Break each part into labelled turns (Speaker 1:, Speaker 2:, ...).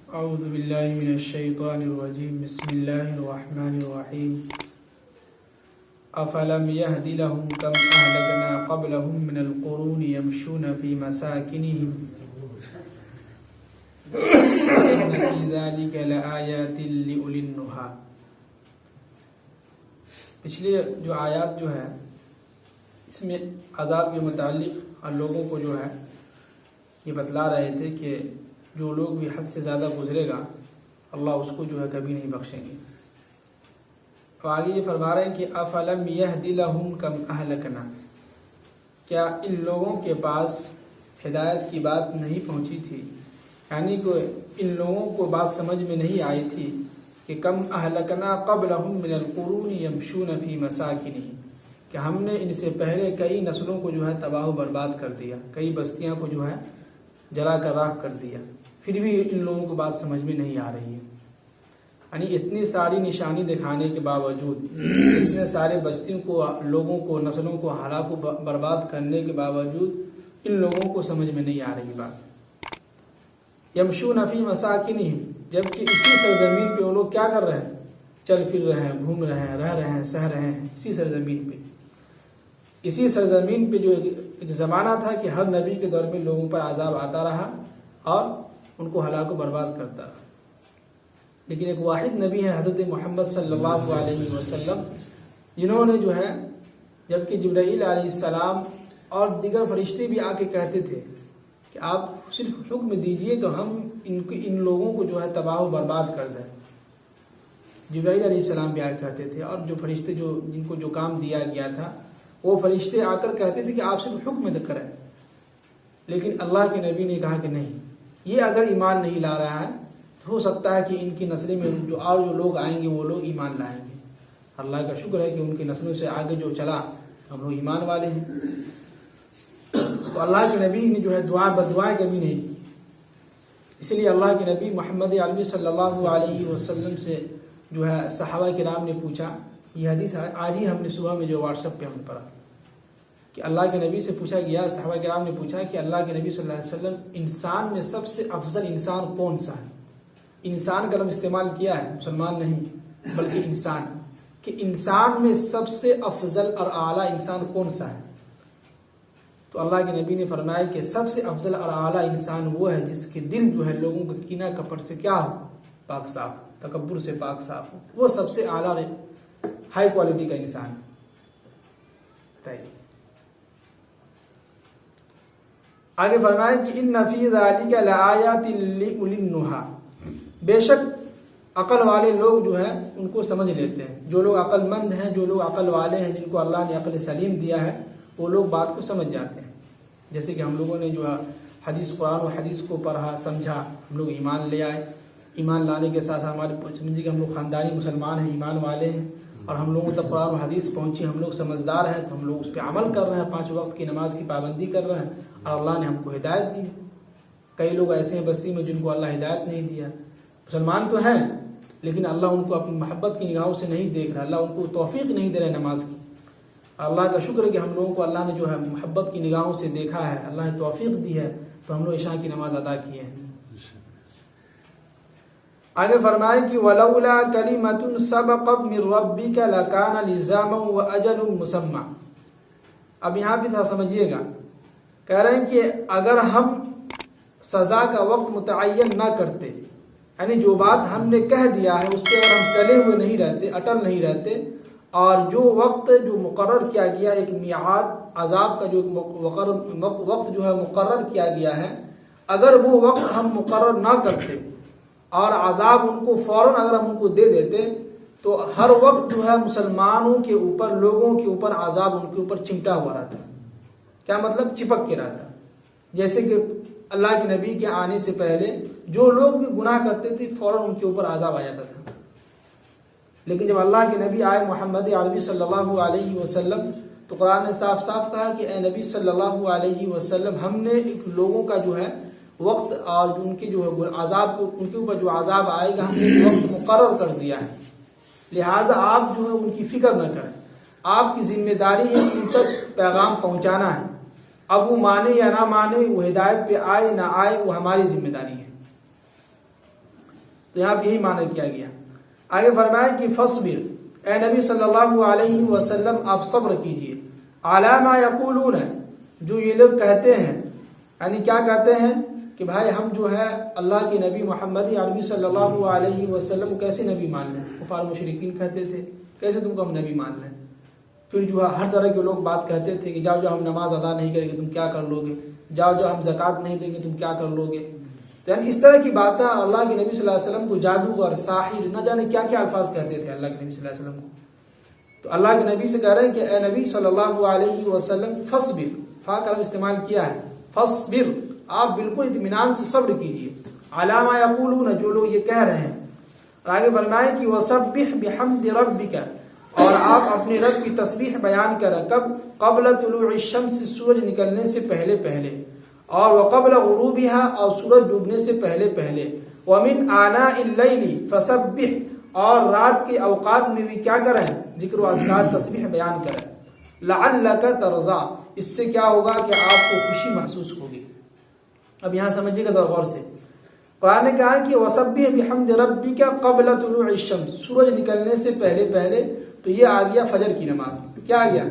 Speaker 1: اعوذ باللہ من الشیطان الرجیم بسم اللہ الرحمن الرحیم افلم یہد لہم کم اہلکنا قبلہم من القرون یمشون فی مساکنہم ان فی ذلک لآیات لأولی النہی۔ پچھلی جو آیات جو ہے اس میں عذاب کے متعلق اور لوگوں کو جو ہے یہ بتلا رہے تھے کہ جو لوگ بھی حد سے زیادہ گزرے گا اللہ اس کو جو ہے کبھی نہیں بخشیں گے۔ تو آگے یہ فرما رہے ہیں کہ افلم یہد لہم کم اہلکنا، کیا ان لوگوں کے پاس ہدایت کی بات نہیں پہنچی تھی، یعنی کہ ان لوگوں کو بات سمجھ میں نہیں آئی تھی کہ کم اہلکنا قبلہم من القرون یمشون فی مساکنہم، کہ ہم نے ان سے پہلے کئی نسلوں کو جو ہے تباہ و برباد کر دیا، کئی بستیاں کو جو ہے جلا کر راکھ کر دیا، پھر بھی ان لوگوں کو بات سمجھ میں نہیں آ رہی ہے۔ یعنی اتنی ساری نشانی دکھانے کے باوجود، اتنے سارے بستیوں کو، لوگوں کو، نسلوں کو ہلاک و برباد کرنے کے باوجود ان لوگوں کو سمجھ میں نہیں آ رہی بات۔ یمشون فی مساکنہم، جبکہ اسی سرزمین پہ وہ لوگ کیا کر رہے ہیں؟ چل پھر رہے ہیں، گھوم رہے ہیں، رہ رہے ہیں، سہ رہے ہیں اسی سرزمین پہ۔ اسی سرزمین پہ جو ایک زمانہ تھا کہ ہر نبی کے دور میں لوگوں پر عذاب آتا رہا اور ان کو ہلاک و برباد کرتا رہا، لیکن ایک واحد نبی ہے حضرت محمد صلی اللہ علیہ وسلم، جنہوں نے جو ہے، جبکہ جبرائیل علیہ السلام اور دیگر فرشتے بھی آ کے کہتے تھے کہ آپ صرف حکم دیجئے تو ہم ان لوگوں کو جو ہے تباہ و برباد کر دیں۔ جبرائیل علیہ السلام بھی آ کے کہتے تھے، اور جو فرشتے جن کو جو کام دیا گیا تھا وہ فرشتے آ کر کہتے تھے کہ آپ صرف حکم کریں، لیکن اللہ کے نبی نے کہا کہ نہیں، یہ اگر ایمان نہیں لا رہا ہے تو ہو سکتا ہے کہ ان کی نسلیں میں جو لوگ آئیں گے وہ لوگ ایمان لائیں گے۔ اللہ کا شکر ہے کہ ان کی نسلوں سے آگے جو چلا ہم لوگ ایمان والے ہیں۔ تو اللہ کے نبی نے جو ہے بدعائیں کبھی نہیں کی، اسی لیے اللہ کے نبی محمد عربی صلی اللہ علیہ وسلم سے جو ہے صحابہ کرام نے پوچھا، یہ حدیث آج ہی ہم نے صبح میں جو واٹس ایپ پہ ہم پڑھا کہ اللہ کے نبی سے پوچھا گیا، صحابہ کرام نے پوچھا کہ اللہ کے نبی صلی اللہ علیہ وسلم انسان میں سب سے افضل انسان کون سا ہے؟ انسان کا لفظ استعمال کیا ہے، مسلمان نہیں بلکہ انسان، کہ انسان میں سب سے افضل اور اعلیٰ انسان کون سا ہے؟ تو اللہ کے نبی نے فرمایا کہ سب سے افضل اور اعلیٰ انسان وہ ہے جس کے دل جو ہے لوگوں کا کینہ کپٹ سے کیا ہو؟ پاک صاف، تکبر سے پاک صاف ہو، وہ سب سے اعلیٰ ہائی کوالٹی کا انسان ہے۔ آگے فرمائے کہ ان فی ذلک لآیات لأولی النہی، بے شک عقل والے لوگ جو ہیں ان کو سمجھ لیتے ہیں، جو لوگ عقل مند ہیں، جو لوگ عقل والے ہیں، جن کو اللہ نے عقل سلیم دیا ہے، وہ لوگ بات کو سمجھ جاتے ہیں۔ جیسے کہ ہم لوگوں نے جو حدیث، قرآن و حدیث کو پڑھا، سمجھا، ہم لوگ ایمان لے آئے، ایمان لانے کے ساتھ ہمارے سمجھے کہ ہم لوگ خاندانی مسلمان ہیں، ایمان والے ہیں، اور ہم لوگوں تک قرآن و حدیث پہنچی، ہم لوگ سمجھدار ہیں تو ہم لوگ اس پہ عمل کر رہے ہیں، 5 وقت کی نماز کی پابندی کر رہے ہیں، اور اللہ نے ہم کو ہدایت دی۔ کئی لوگ ایسے ہیں بستی میں جن کو اللہ ہدایت نہیں دیا، مسلمان تو ہیں لیکن اللہ ان کو اپنی محبت کی نگاہوں سے نہیں دیکھ رہا، اللہ ان کو توفیق نہیں دے رہا نماز کی۔ اللہ کا شکر ہے کہ ہم لوگوں کو اللہ نے جو ہے محبت کی نگاہوں سے دیکھا ہے، اللہ نے توفیق دی ہے تو ہم لوگ عشاء کی نماز ادا کیے ہیں۔ آگے فرمائے کہ وَلَوْلَا كَلِمَةٌ سَبَقَتْ مِنْ رَبِّكَ لَكَانَ لِزَامًا وَأَجَلٌ مُّسَمًّى۔ اب یہاں بھی تھا سمجھیے گا، کہہ رہے ہیں کہ اگر ہم سزا کا وقت متعین نہ کرتے، یعنی جو بات ہم نے کہہ دیا ہے اس پہ اگر ہم ٹلے ہوئے نہیں رہتے، اٹل نہیں رہتے، اور جو وقت جو مقرر کیا گیا، ایک میعاد عذاب کا جو وقت جو ہے مقرر کیا گیا ہے، اگر وہ وقت ہم مقرر نہ کرتے اور عذاب ان کو فوراً اگر ہم ان کو دے دیتے تو ہر وقت جو ہے مسلمانوں کے اوپر، لوگوں کے اوپر عذاب ان کے اوپر چمٹا ہوا رہتا۔ کیا مطلب؟ چپک کے رہتا۔ جیسے کہ اللہ کے نبی کے آنے سے پہلے جو لوگ بھی گناہ کرتے تھے فوراً ان کے اوپر عذاب آ جاتا تھا، لیکن جب اللہ کے نبی آئے محمد عربی صلی اللہ علیہ وسلم تو قرآن نے صاف صاف کہا کہ اے نبی صلی اللہ علیہ وسلم، ہم نے لوگوں کا جو ہے وقت اور ان کے جو ہے عذاب کو، ان کے اوپر جو عذاب آئے گا ہم نے ایک وقت مقرر کر دیا ہے، لہذا آپ جو ہے ان کی فکر نہ کریں، آپ کی ذمہ داری ہے ان تک پیغام پہنچانا ہے، اب وہ مانے یا نہ مانے، وہ ہدایت پہ آئے نہ آئے، وہ ہماری ذمہ داری ہے۔ تو یہاں پہ یہی معنی کیا گیا. آگے فرمائے کہ فصبر، اے نبی صلی اللہ علیہ وسلم آپ صبر کیجئے، علی ما یقولون، جو یہ لوگ کہتے ہیں. یعنی کیا کہتے ہیں کہ بھائی ہم جو ہے اللہ کے نبی محمد عربی صلی اللہ علیہ وسلم کو کیسے نبی مان لیں. کفار مشرکین کہتے تھے کیسے تم کو ہم نبی مان لیں. پھر جو ہے ہر طرح کے لوگ بات کہتے تھے کہ جاؤ ہم نماز ادا نہیں کریں گے تم کیا کر لو گے، جاؤ ہم زکوٰۃ نہیں دیں گے تم کیا کر لو گے. تو یعنی اس طرح کی باتیں اللہ کے نبی صلی اللہ علیہ وسلم کو جادوگر، ساحر، نہ جانے کیا کیا الفاظ کہتے تھے اللہ کے نبی صلی اللہ علیہ وسلم کو. تو اللہ کے نبی سے کہہ رہے ہیں کہ اے نبی صلی اللہ علیہ وسلم فصبر، فا کا لفظ استعمال کیا ہے، فصبر، آپ بالکل اطمینان سے صبر کیجئے، علی ما یقولون، جو لوگ یہ کہہ رہے ہیں. اور آگے فرمائے کہ وسبح بحمد ربک، اور آپ اپنے رب کی تسبیح بیان کریں. کب؟ قبل طلوع الشمس، سورج نکلنے سے پہلے پہلے، اور وقبل غروبها، اور سورج ڈوبنے سے پہلے پہلے. ومن آناء اللیل فسبح، اور رات کے اوقات میں بھی کیا کریں؟ ذکر و اذکار تسبیح بیان کریں. لعلک ترضی، اس سے کیا ہوگا کہ آپ کو خوشی محسوس ہوگی. اب یہاں سمجھیے گا ذرا غور سے. قرآن نے کہا کہ وسبح بحمد ربک قبل طلوع الشمس، سورج نکلنے سے پہلے پہلے. تو یہ آ گیا فجر کی نماز. کیا آ گیا؟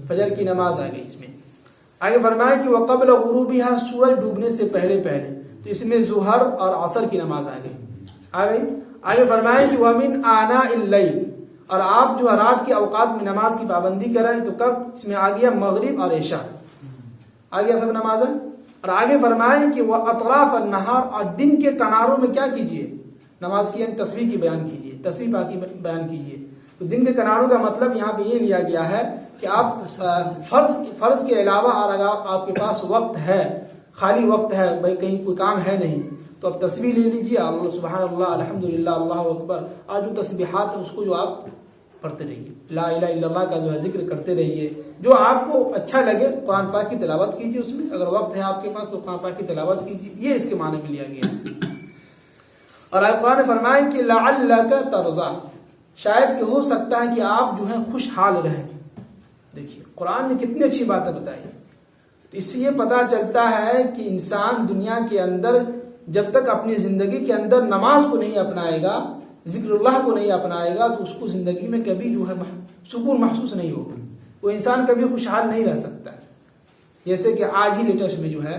Speaker 1: فجر کی نماز آ گئی اس میں. آگے فرمایا کہ وقبل غروبها، سورج ڈوبنے سے پہلے پہلے. تو اس میں ظہر اور عصر کی نماز آ گئی. آگے فرمایا کہ ومن آناء اللیل، اور آپ جو رات کے اوقات میں نماز کی پابندی کریں. تو کب؟ اس میں آ گیا مغرب اور عشاء، آ گیا سب نماز. اور آگے فرمائیں کہ وہ اطراف النہار، اور دن کے کناروں میں کیا کیجئے؟ نماز کی یعنی تسبیح کی بیان کیجئے، تسبیح پاکی بیان کیجئے. تو دن کے کناروں کا مطلب یہاں پہ یہ لیا گیا ہے کہ آپ فرض کے علاوہ، اور اگر آپ کے پاس وقت ہے، خالی وقت ہے، بھائی کہیں کوئی کام ہے نہیں، تو اب تسبیح لے لیجئے، اللہ سبحان اللہ، الحمدللہ، اللہ اکبر، اور جو تسبیحات ہیں اس کو جو آپ پڑھتے رہیے، لا الہ الا اللہ کا جو ہے ذکر کرتے رہیے. جو آپ کو اچھا لگے قرآن پاک کی تلاوت کیجیے. اس میں اگر وقت ہے آپ کے پاس تو قرآن پاک کی تلاوت کیجیے. یہ اس کے معنی میں لیا گیا. اور قرآن نے فرمایا کہ لعلک ترضی، شاید کہ ہو سکتا ہے کہ آپ جو ہے خوشحال رہیں. دیکھیے قرآن نے کتنی اچھی باتیں بتائی. تو اس سے یہ پتہ چلتا ہے کہ انسان دنیا کے اندر جب تک اپنی زندگی کے اندر نماز کو نہیں اپنائے گا، ذکر اللہ کو نہیں اپنائے گا، تو اس کو زندگی میں کبھی جو ہے سکون محسوس نہیں ہوگا. وہ انسان کبھی خوشحال نہیں رہ سکتا. جیسے کہ آج ہی لیٹسٹ میں جو ہے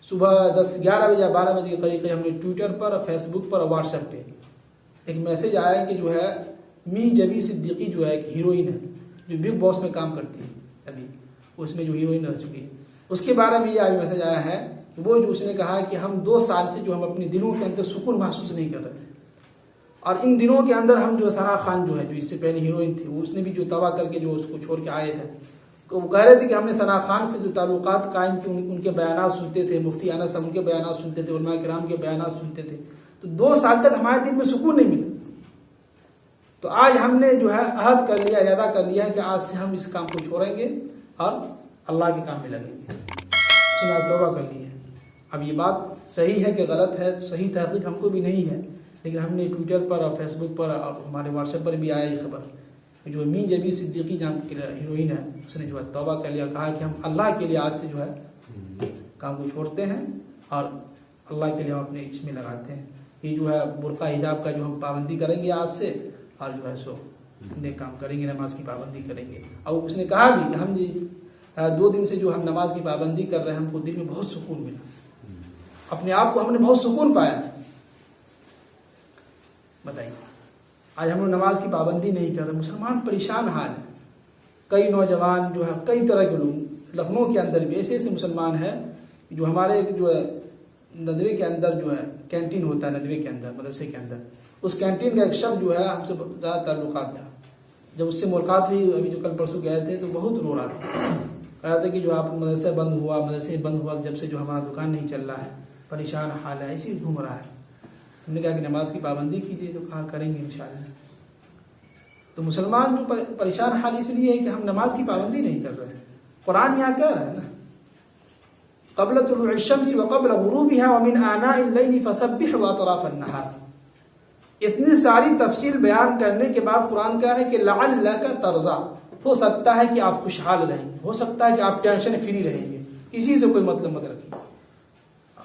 Speaker 1: صبح 10-11 بجے یا 12 بجے کے قریب ہم نے ٹویٹر پر، فیس بک پر اور واٹس ایپ پہ ایک میسج آیا کہ جو ہے می جبی صدیقی جو ہے ایک ہیروئن ہے جو بگ باس میں کام کرتی ہے، ابھی اس میں جو ہیروئن رہ چکی ہے، اس کے بارے میں یہ آج میسج آیا ہے کہ وہ جو اس نے کہا کہ ہم 2 سال سے جو ہم اپنے دلوں کے اندر سکون محسوس نہیں کر رہے، اور ان دنوں کے اندر ہم جو ثنا خان جو ہے جو اس سے پہلے ہیروئن تھی، وہ اس نے بھی جو توبہ کر کے جو اس کو چھوڑ کے آئے تھے، تو وہ کہہ رہے تھے کہ ہم نے ثنا خان سے جو تعلقات قائم کیے، ان کے بیانات سنتے تھے، مفتی انس ان کے بیانات سنتے تھے، علماء کرام کے بیانات سنتے تھے، تو 2 سال تک ہمارے دل میں سکون نہیں ملا. تو آج ہم نے جو ہے عہد کر لیا، ارادہ کر لیا ہے کہ آج سے ہم اس کام کو چھوڑیں گے اور اللہ کے کام میں لگیں گے. اس نے توبہ کر لی ہے. اب یہ بات صحیح ہے کہ غلط ہے، صحیح تحقیق ہم کو بھی نہیں ہے، لیکن ہم نے ٹویٹر پر اور فیس بک پر اور ہمارے واٹس ایپ پر بھی آیا یہ خبر کہ جو می جبی صدیقی جان ہیروئن ہے، اس نے جو ہے توبہ کر لیا، کہا کہ ہم اللہ کے لیے آج سے جو ہے کام کو چھوڑتے ہیں اور اللہ کے لیے ہم اپنے اس میں لگاتے ہیں. یہ جو ہے برقع حجاب کا جو ہم پابندی کریں گے آج سے، اور جو ہے سو نیک کام کریں گے، نماز کی پابندی کریں گے. اور اس نے کہا بھی کہ ہم 2 دن سے جو ہم نماز کی پابندی کر رہے ہیں، ہم کو دل میں بہت سکون ملا، اپنے آپ کو ہم نے بہت سکون پایا. بتائیے آج ہم لوگ نماز کی پابندی نہیں کر رہے، مسلمان پریشان حال ہے. کئی نوجوان جو ہے، کئی طرح کے لوگ، لکھنؤ کے اندر بھی ایسے ایسے مسلمان ہیں جو ہمارے جو ہے ندوے کے اندر جو ہے کینٹین ہوتا ہے، ندوے کے اندر مدرسے کے اندر، اس کینٹین کا ایک شخص جو ہے ہم سے زیادہ تعلقات تھا. جب اس سے ملاقات ہوئی، ابھی جو کل پرسوں گئے تھے، تو بہت رو رہا تھا. کہا تھا کہ جو آپ مدرسہ بند ہوا جب سے جو ہمارا دکان نہیں چل رہا ہے، پریشان حال ہے، ایسے ہی گھوم رہا ہے. ہم نے کہا کہ نماز کی پابندی کیجیے، تو کہا کریں گے انشاءاللہ. تو مسلمان جو پریشان حال اس لیے ہے کہ ہم نماز کی پابندی نہیں کر رہے ہیں. قرآن یہاں کہہ رہا ہے نا، قبل طلوع الشمس وقبل غروبها ومن آناء الليل فسبح واطراف النهار. اتنی ساری تفصیل بیان کرنے کے بعد قرآن کہہ رہا ہے کہ لعلک ترضی، ہو سکتا ہے کہ آپ خوشحال رہیں گے، ہو سکتا ہے کہ آپ ٹینشن فری رہیں گے، کسی سے کوئی مطلب مت رکھیے.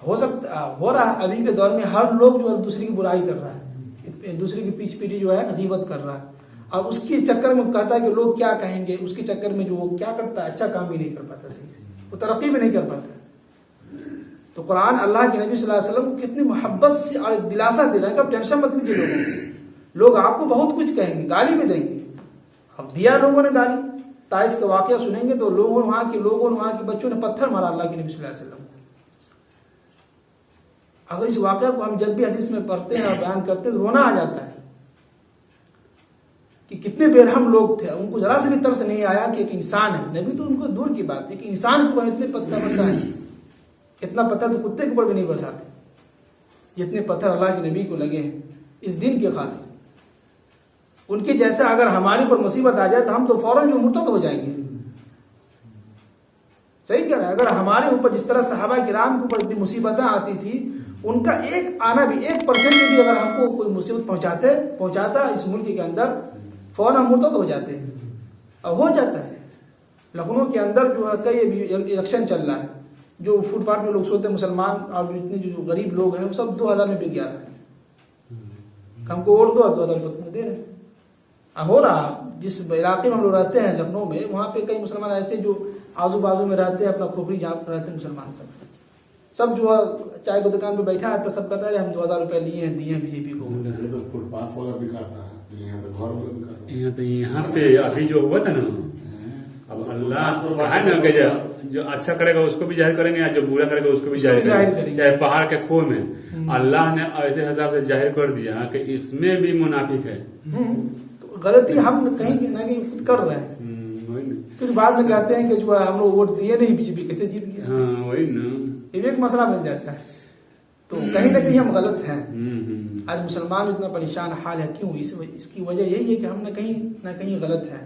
Speaker 1: ہو رہا ہے ابھی کے دور میں ہر لوگ جو ہے دوسرے کی برائی کر رہا ہے، دوسرے کی پیچھے پیچھے جو ہے غیبت کر رہا ہے، اور اس کے چکر میں کہتا ہے کہ لوگ کیا کہیں گے، اس کے چکر میں جو وہ کیا کرتا ہے، اچھا کام بھی نہیں کر پاتا، صحیح سے وہ ترقی بھی نہیں کر پاتا۔ تو قرآن اللہ کے نبی صلی اللہ علیہ وسلم کو کتنی محبت سے اور دلاسا دے رہا ہے کہ اب ٹینشن مت لیجیے لوگوں کی، لوگ آپ کو بہت کچھ کہیں گے، گالی بھی دیں گے۔ اب دیا لوگوں نے گالی، طائف کا واقعہ سنیں گے تو وہاں کے بچوں نے پتھر مارا اللہ کے نبی صلی اللہ علیہ وسلم کو۔ اگر اس واقعہ کو ہم جب بھی حدیث میں پڑھتے ہیں اور بیان کرتے ہیں تو رونا آ جاتا ہے کہ کتنے بےرحم لوگ تھے، ان کو ذرا سے بھی ترس نہیں آیا کہ ایک انسان ہے، نبی تو ان کو دور کی بات ہے کہ انسان کو اتنے پتھر برسائے، اتنا پتھر تو کتے کے اوپر بھی نہیں برساتے جتنے پتھر اللہ کے نبی کو لگے ہیں اس دین کے خاطر۔ ان کے جیسا اگر ہمارے پر مصیبت آ جائے تو ہم تو فوراً جو مرتد ہو جائیں گے، صحیح کہہ رہے ہیں۔ اگر ہمارے اوپر جس طرح صحابہ کرام کے اوپر اتنی مصیبتیں آتی تھی، ان کا ایک آنا بھی 1% بھی اگر ہم کو کوئی مصیبت پہنچاتا اس ملک کے اندر، فوراً مرتد ہو جاتے ہیں، اور ہو جاتا ہے۔ لکھنؤ کے اندر جو ہے کئی الیکشن چل رہا ہے، جو فٹ پاتھ میں لوگ سوتے ہیں مسلمان اور اتنے جو غریب لوگ ہیں وہ سب 2000 میں بک جا رہے ہیں، ہم کو ووٹ دو، 2000 روپئے دے رہے ہیں۔ ہو رہا جس علاقے میں ہم لوگ رہتے ہیں لکھنؤ میں، وہاں پہ کئی مسلمان ایسے جو آزو بازو میں رہتے ہیں، اپنا کھوپڑی جہاں پر رہتے ہیں مسلمان سب جو ہے چائے کو دکان پہ بیٹھا ہے تو سب کہتا ہے ہم 2000 روپئے لیے ہیں، دیے ہیں بی جے پی کو۔
Speaker 2: یہاں پہ ابھی جو ہوا تھا نا، اب اللہ ہے نا کہ جو اچھا کرے گا اس کو بھی ظاہر کریں گے، جو برا کرے گا اس کو بھی ظاہر کریں گے۔ چاہے پہاڑ کے کھو میں اللہ نے ایسے حساب سے ظاہر کر دیا کہ اس میں بھی منافق ہے۔
Speaker 1: غلطی ہم کہیں نہ کہیں خود کر رہے ہیں، پھر بعد میں کہتے ہیں کہ جو ہم لوگ ووٹ دیے نہیں، بی جے پی کیسے جیت گیا؟
Speaker 2: ہاں وہی نا،
Speaker 1: یہ ایک مسئلہ بن جاتا ہے۔ تو کہیں نہ کہیں ہم غلط ہیں۔ آج مسلمان اتنا پریشان حال ہے، کیوں؟ اس کی وجہ یہی ہے کہ ہم نہ کہیں غلط ہیں۔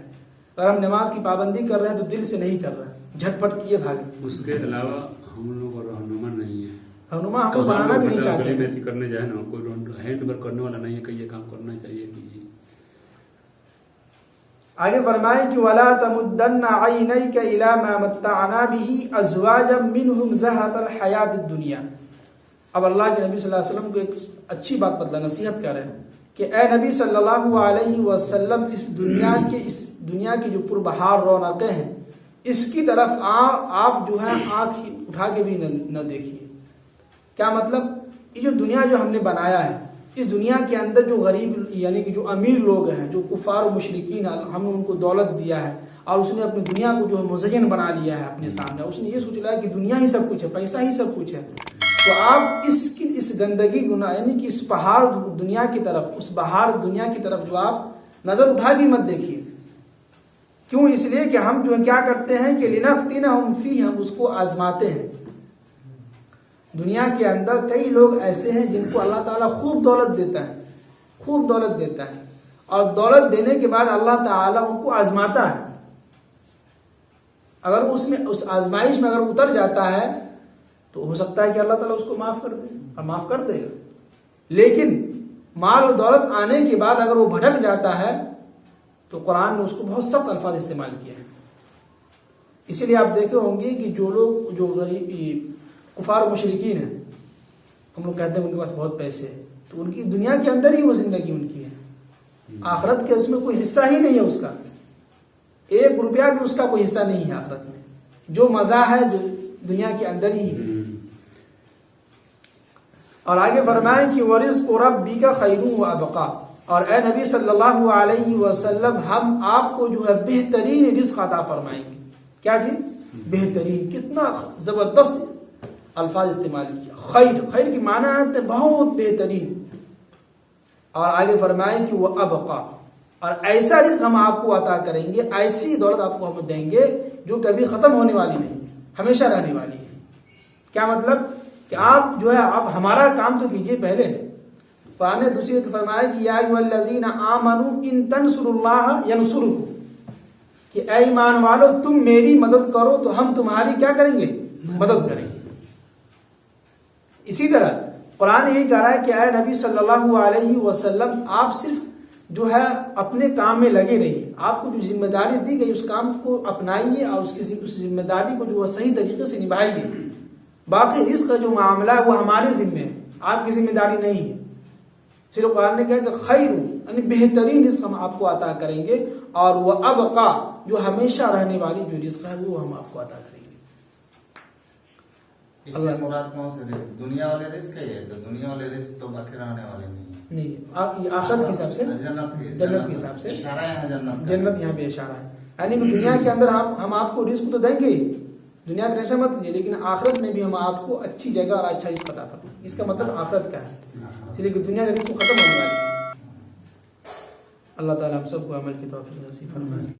Speaker 1: اگر ہم نماز کی پابندی کر رہے ہیں تو دل سے نہیں کر رہے ہیں، جھٹ پٹ کیے بھاگے۔
Speaker 2: اس کے علاوہ ہم لوگوں کو رہنما نہیں ہے،
Speaker 1: رہنما ہم کو بنانا بھی نہیں چاہتے ہیں۔
Speaker 2: کرنے جائے نا، کوئی ہینڈ ورک کرنے والا نہیں ہے کہ یہ کام کرنا چاہیے کہ
Speaker 1: آگے فرمائیں کہ وَلَا تَمُدَّنَّ عَيْنَيْكَ إِلَى مَا مَتَّعْنَا بِهِ أَزْوَاجًا مِّنْهُمْ زَهْرَةَ الْحَيَاةِ الدُّنْيَا۔ اب اللہ کے نبی صلی اللہ علیہ وسلم کو ایک اچھی بات بتلا، نصیحت کر رہے ہیں کہ اے نبی صلی اللہ علیہ وسلم، اس دنیا کی جو پربہار رونقیں ہیں اس کی طرف آپ جو ہے آنکھ اٹھا کے بھی نہ دیکھیے۔ کیا مطلب؟ یہ جو دنیا جو ہم نے بنایا ہے، اس دنیا کے اندر جو غریب یعنی کہ جو امیر لوگ ہیں، جو کفار و مشرکین، ہم نے ان کو دولت دیا ہے اور اس نے اپنی دنیا کو جو ہے مزین بنا لیا ہے اپنے سامنے، اس نے یہ سوچ لیا کہ دنیا ہی سب کچھ ہے، پیسہ ہی سب کچھ ہے۔ تو آپ اس گندگی یعنی کہ اس پہاڑ دنیا کی طرف، اس بہار دنیا کی طرف جو آپ نظر اٹھا بھی مت دیکھیے۔ کیوں؟ اس لیے کہ ہم جو کیا کرتے ہیں کہ لنفتنہم فیہ، ہم اس کو آزماتے ہیں۔ دنیا کے اندر کئی لوگ ایسے ہیں جن کو اللہ تعالیٰ خوب دولت دیتا ہے، اور دولت دینے کے بعد اللہ تعالیٰ ان کو آزماتا ہے۔ اگر اس آزمائش میں اگر اتر جاتا ہے تو ہو سکتا ہے کہ اللہ تعالیٰ اس کو معاف کر دے، اور معاف کر دے گا۔ لیکن مال و دولت آنے کے بعد اگر وہ بھٹک جاتا ہے تو قرآن نے اس کو بہت سخت الفاظ استعمال کیا ہے۔ اسی لیے آپ دیکھے ہوں گے کہ جو لوگ جو غریب کفار و مشرکین ہیں، ہم لوگ کہتے ہیں ان کے پاس بہت پیسے ہیں، تو ان کی دنیا کے اندر ہی وہ زندگی ان کی ہے، آخرت کے اس میں کوئی حصہ ہی نہیں ہے، اس کا 1 روپیہ بھی اس کا کوئی حصہ نہیں ہے آخرت میں۔ جو مزہ ہے جو دنیا کے اندر ہی ہے۔ اور آگے فرمائیں کہ وَرِزْقُ رَبِّكَ خَيْرٌ وَأَبْقَىٰ، اور اے نبی صلی اللہ علیہ وسلم، ہم آپ کو جو ہے بہترین رزق عطا فرمائیں گے۔ کیا جی؟ بہترین۔ کتنا زبردست الفاظ استعمال کیا، خیر کی معنی ہے بہت بہترین۔ اور آگے فرمائیں کہ وہ ابقا، اور ایسا رزق ہم آپ کو عطا کریں گے، ایسی دولت آپ کو ہم دیں گے جو کبھی ختم ہونے والی نہیں، ہمیشہ رہنے والی ہے۔ کیا مطلب؟ کہ آپ جو ہے آپ ہمارا کام تو کیجئے پہلے۔ قرآن نے دوسری جگہ فرمایا کہ یا ایھا الذین آمنوا ان تنصروا اللہ ینصرکم، کہ اے ایمان والو تم میری مدد کرو تو ہم تمہاری کیا کریں گے؟ مدد کریں گے۔ اسی طرح قرآن یہی کہہ رہا ہے کہ اے نبی صلی اللہ علیہ وسلم، آپ صرف جو ہے اپنے کام میں لگے رہیے، آپ کو جو ذمہ داری دی گئی اس کام کو اپنائیے اور اس ذمہ داری کو جو ہے صحیح طریقے سے نبھائیے۔ باقی رزق کا جو معاملہ ہے وہ ہمارے ذمہ ہے، آپ کی ذمہ داری نہیں ہے۔ پھر قرآن نے کہا کہ خیر یعنی بہترین رزق ہم آپ کو عطا کریں گے، اور وہ ابقا جو ہمیشہ رہنے والی جو رزق ہے وہ ہم آپ کو عطا کریں گے۔
Speaker 3: اس سے مراد کون سے رزق؟ دنیا والے رزق ہے یہ، تو دنیا والے رزق تو باقی رہنے والے نہیں ہیں۔
Speaker 1: نہیں، آخرت کے حساب سے،
Speaker 3: جنت
Speaker 1: کے حساب سے
Speaker 3: اشارہ ہے یہاں جنت کا۔
Speaker 1: جنت یہاں پہ اشارہ ہے، یعنی کہ دنیا کے اندر ہم آپ کو رزق تو دیں گے ہی، دنیا کا ٹینشن مت لیجیے، لیکن آخرت میں بھی ہم آپ کو اچھی جگہ اور اچھا رزق عطا کریں گے۔ اس کا مطلب آخرت کا ہے، لیکن دنیا کا رزق ختم ہونے والی ہے۔ اللہ تعالیٰ ہم سب کو عمل کی توفیق نصیب فرمائے۔